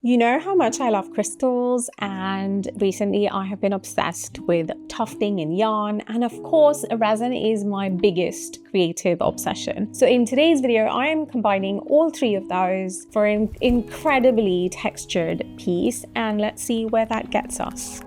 You know how much I love crystals, and recently I have been obsessed with tufting and yarn, and of course resin is my biggest creative obsession. So in today's video I am combining all three of those for an incredibly textured piece, and let's see where that gets us.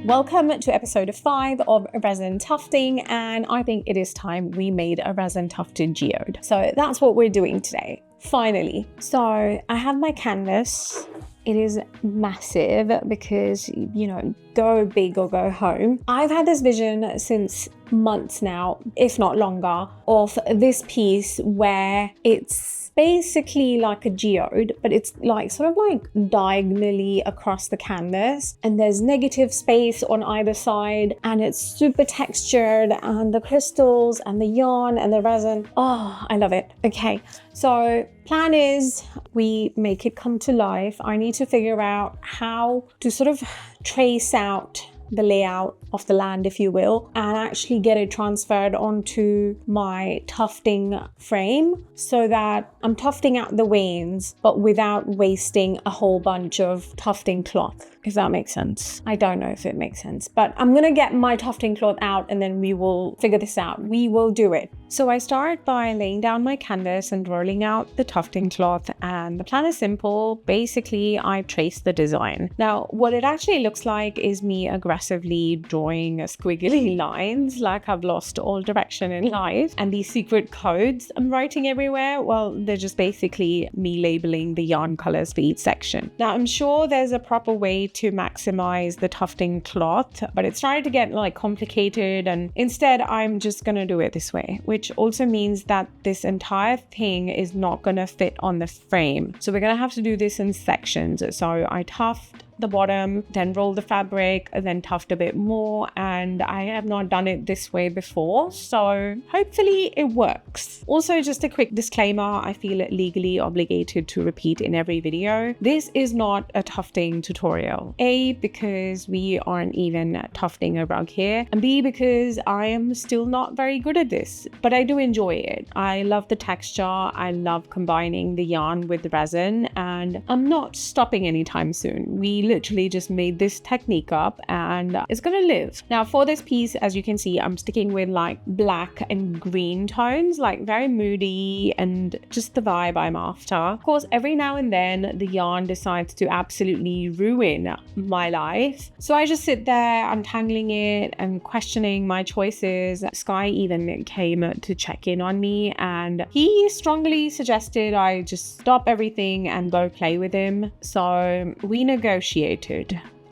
Welcome to episode 5 of Resin Tufting, and I think it is time we made a resin tufted geode. So that's what we're doing today, finally. So I have my canvas. It is massive because, you know, go big or go home. I've had this vision since months now, if not longer, of this piece where it's basically like a geode, but it's like sort of like diagonally across the canvas, and there's negative space on either side, and it's super textured, and the crystals and the yarn and the resin, oh, I love it. Okay, so plan is we make it come to life. I need to figure out how to sort of trace out the layout of the land, if you will, and actually get it transferred onto my tufting frame so that I'm tufting out the veins, but without wasting a whole bunch of tufting cloth, if that makes sense. I don't know if it makes sense, but I'm gonna get my tufting cloth out and then we will figure this out. We will do it. So I start by laying down my canvas and rolling out the tufting cloth, and the plan is simple. Basically, I trace the design. Now, what it actually looks like is me aggressively drawing squiggly lines like I've lost all direction in life, and these secret codes I'm writing everywhere, well, they're just basically me labeling the yarn colors for each section. Now, I'm sure there's a proper way to maximize the tufting cloth, but it's starting to get like complicated, and instead I'm just gonna do it this way, which also means that this entire thing is not gonna fit on the frame. So we're gonna have to do this in sections. So I tuft the bottom, then roll the fabric, and then tuft a bit more, and I have not done it this way before, so hopefully it works. Also, just a quick disclaimer, I feel legally obligated to repeat in every video, this is not a tufting tutorial. A, because we aren't even tufting a rug here, and B, because I am still not very good at this, but I do enjoy it. I love the texture, I love combining the yarn with the resin, and I'm not stopping anytime soon. We literally just made this technique up and it's gonna live. Now for this piece, as you can see, I'm sticking with like black and green tones, like very moody and just the vibe I'm after. Of course, every now and then the yarn decides to absolutely ruin my life. So I just sit there untangling it and questioning my choices. Sky even came to check in on me, and he strongly suggested I just stop everything and go play with him. So we negotiated.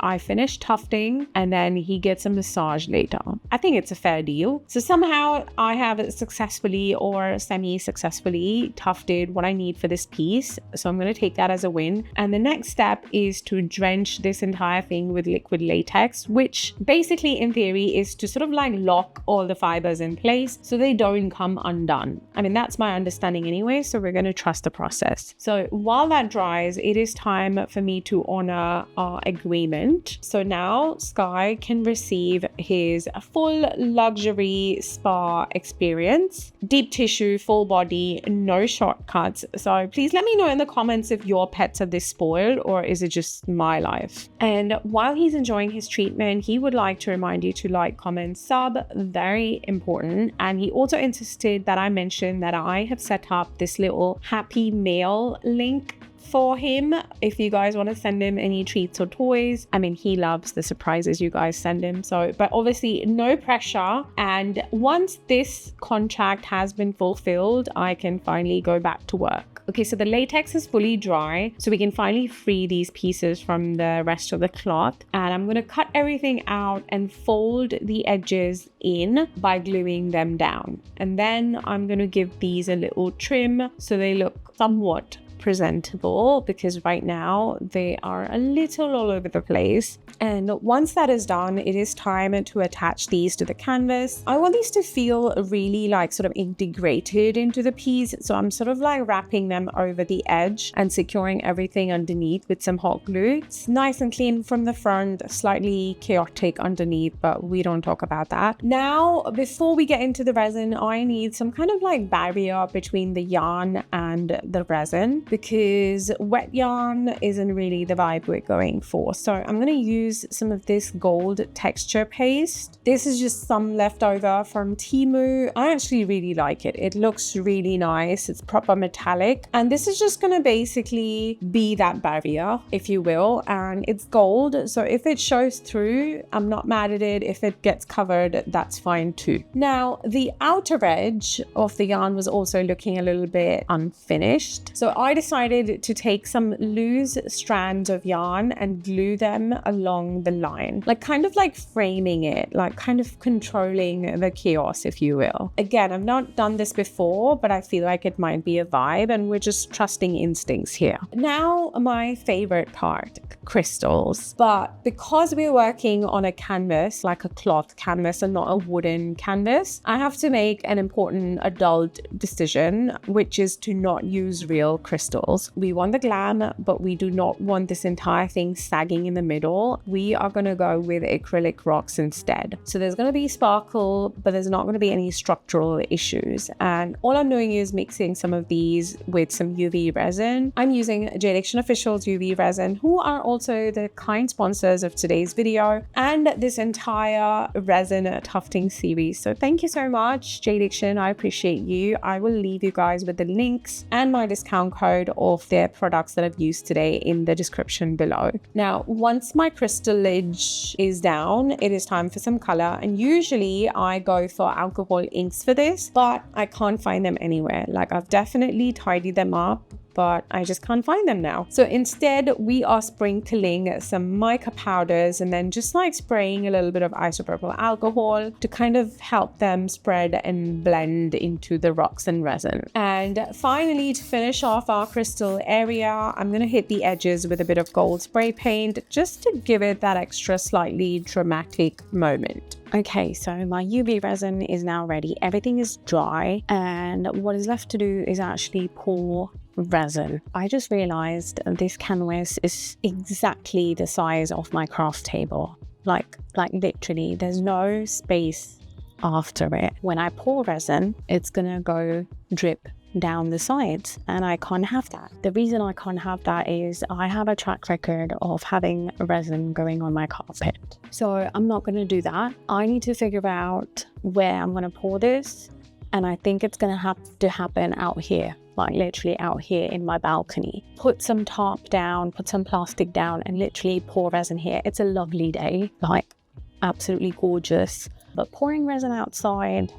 I finished tufting and then he gets a massage later. I think it's a fair deal. So somehow I have successfully or semi-successfully tufted what I need for this piece. So I'm going to take that as a win. And the next step is to drench this entire thing with liquid latex, which basically in theory is to sort of like lock all the fibers in place so they don't come undone. I mean, that's my understanding anyway, so we're going to trust the process. So while that dries, it is time for me to honor our agreement. So now Sky can receive his full luxury spa experience, deep tissue, full body, no shortcuts. So please let me know in the comments if your pets are this spoiled or is it just my life. And while he's enjoying his treatment, he would like to remind you to like, comment, sub, very important. And he also insisted that I mention that I have set up this little happy mail link for him if you guys want to send him any treats or toys. I mean, he loves the surprises you guys send him, so but obviously no pressure. And once this contract has been fulfilled, I can finally go back to work. Okay, so the latex is fully dry, so we can finally free these pieces from the rest of the cloth, and I'm going to cut everything out and fold the edges in by gluing them down, and then I'm going to give these a little trim so they look somewhat presentable, because right now they are a little all over the place. And once that is done, it is time to attach these to the canvas. I want these to feel really like sort of integrated into the piece. So I'm sort of like wrapping them over the edge and securing everything underneath with some hot glue. It's nice and clean from the front, slightly chaotic underneath, but we don't talk about that. Now, before we get into the resin, I need some kind of like barrier between the yarn and the resin, because wet yarn isn't really the vibe we're going for. So I'm going to use some of this gold texture paste. This is just some leftover from Temu. I actually really like it. It looks really nice. It's proper metallic. And this is just going to basically be that barrier, if you will. And it's gold. So if it shows through, I'm not mad at it. If it gets covered, that's fine too. Now, the outer edge of the yarn was also looking a little bit unfinished. So I decided to take some loose strands of yarn and glue them along the line, like kind of like framing it, like kind of controlling the chaos, if you will. Again, I've not done this before, but I feel like it might be a vibe, and we're just trusting instincts here. Now, my favorite part, crystals. But because we're working on a canvas, like a cloth canvas and not a wooden canvas, I have to make an important adult decision, which is to not use real crystals. We want the glam, but we do not want this entire thing sagging in the middle. We are going to go with acrylic rocks instead. So there's going to be sparkle, but there's not going to be any structural issues. And all I'm doing is mixing some of these with some UV resin. I'm using JDiction Official's UV resin, who are also the kind sponsors of today's video and this entire resin tufting series. So thank you so much, JDiction. I appreciate you. I will leave you guys with the links and my discount code of their products that I've used today in the description below. Now, once my crystallage is down, it is time for some color. And usually I go for alcohol inks for this, but I can't find them anywhere. Like, I've definitely tidied them up, but I just can't find them now. So instead, we are sprinkling some mica powders and then just like spraying a little bit of isopropyl alcohol to kind of help them spread and blend into the rocks and resin. And finally, to finish off our crystal area, I'm going to hit the edges with a bit of gold spray paint just to give it that extra slightly dramatic moment. Okay, so my UV resin is now ready. Everything is dry, and what is left to do is actually pour resin. I just realized this canvas is exactly the size of my craft table. Like literally, there's no space after it. When I pour resin, it's gonna go drip down the sides, and I can't have that. The reason I can't have that is I have a track record of having resin going on my carpet. So I'm not going to do that. I need to figure out where I'm going to pour this, and I think it's going to have to happen out here, like literally out here in my balcony. Put some tarp down, put some plastic down, and literally pour resin here. It's a lovely day, like absolutely gorgeous, but pouring resin outside,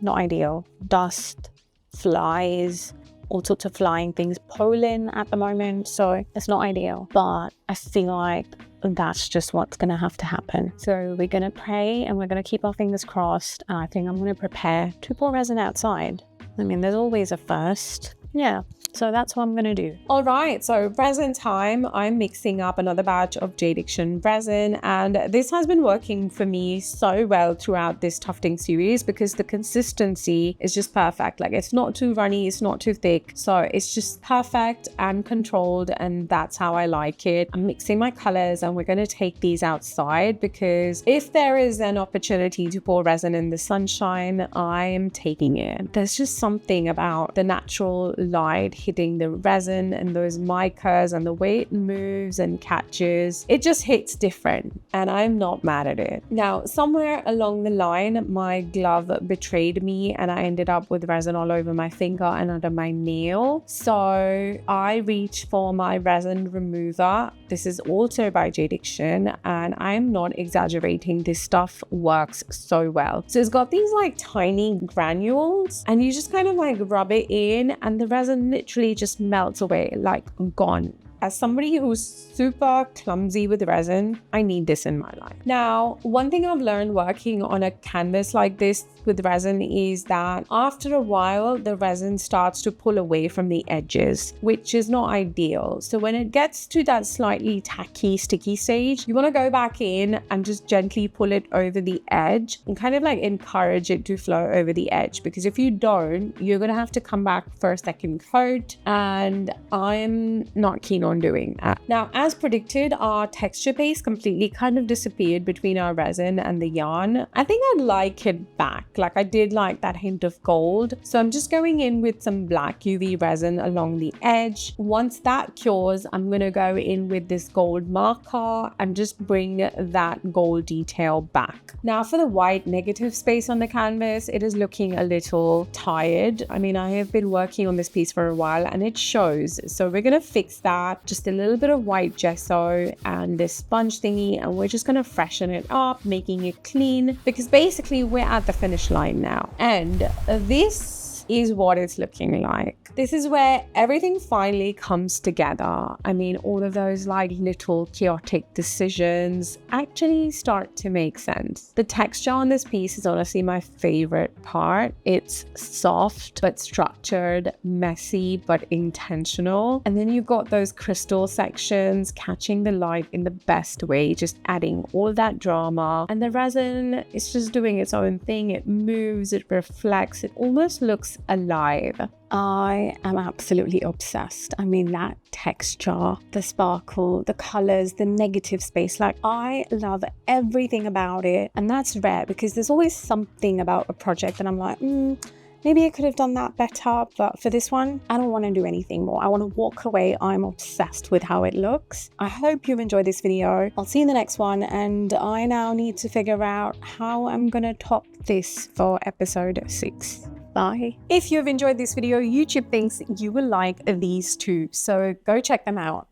not ideal. Dust, flies, all sorts of flying things, pollen at the moment, so it's not ideal, but I feel like that's just what's gonna have to happen. So we're gonna pray and we're gonna keep our fingers crossed, and I think I'm gonna prepare to pour resin outside. I mean, there's always a first. Yeah, so that's what I'm gonna do. All right, so resin time. I'm mixing up another batch of JDiction resin, and this has been working for me so well throughout this tufting series because the consistency is just perfect. Like, it's not too runny, it's not too thick, so it's just perfect and controlled, and that's how I like it. I'm mixing my colors, and we're gonna take these outside because if there is an opportunity to pour resin in the sunshine, I am taking it. There's just something about the natural light hitting the resin and those micas and the way it moves and catches, it just hits different, and I'm not mad at it. Now, somewhere along the line, my glove betrayed me and I ended up with resin all over my finger and under my nail. So I reached for my resin remover. This is also by JDiction, and I'm not exaggerating. This stuff works so well. So it's got these like tiny granules, and you just kind of like rub it in, and the resin literally just melts away, like gone. as somebody who's super clumsy with resin, I need this in my life. Now, one thing I've learned working on a canvas like this with resin is that after a while, the resin starts to pull away from the edges, which is not ideal. So when it gets to that slightly tacky, sticky stage, you want to go back in and just gently pull it over the edge and kind of like encourage it to flow over the edge, because if you don't, you're going to have to come back for a second coat, and I'm not keen on doing that. Now, as predicted, our texture base completely kind of disappeared between our resin and the yarn. I think I'd like it back. Like, I did like that hint of gold. So I'm just going in with some black UV resin along the edge. Once that cures, I'm going to go in with this gold marker and just bring that gold detail back. Now, for the white negative space on the canvas, it is looking a little tired. I mean, I have been working on this piece for a while and it shows. So we're going to fix that. Just a little bit of white gesso and this sponge thingy, and we're just going to freshen it up, making it clean, because basically we're at the finish line now. And this is what it's looking like. This is where everything finally comes together. I mean, all of those like little chaotic decisions actually start to make sense. The texture on this piece is honestly my favorite part. It's soft but structured, messy but intentional. And then you've got those crystal sections catching the light in the best way, just adding all that drama. And the resin is just doing its own thing. It moves, it reflects, it almost looks alive. I am absolutely obsessed. I mean, that texture, the sparkle, the colors, the negative space, like I love everything about it. And that's rare, because there's always something about a project that I'm like, maybe I could have done that better. But for this one, I don't want to do anything more. I want to walk away. I'm obsessed with how it looks. I hope you've enjoyed this video. I'll see you in the next one. And I now need to figure out how I'm going to top this for episode 6. Bye. If you've enjoyed this video, YouTube thinks you will like these two, so go check them out.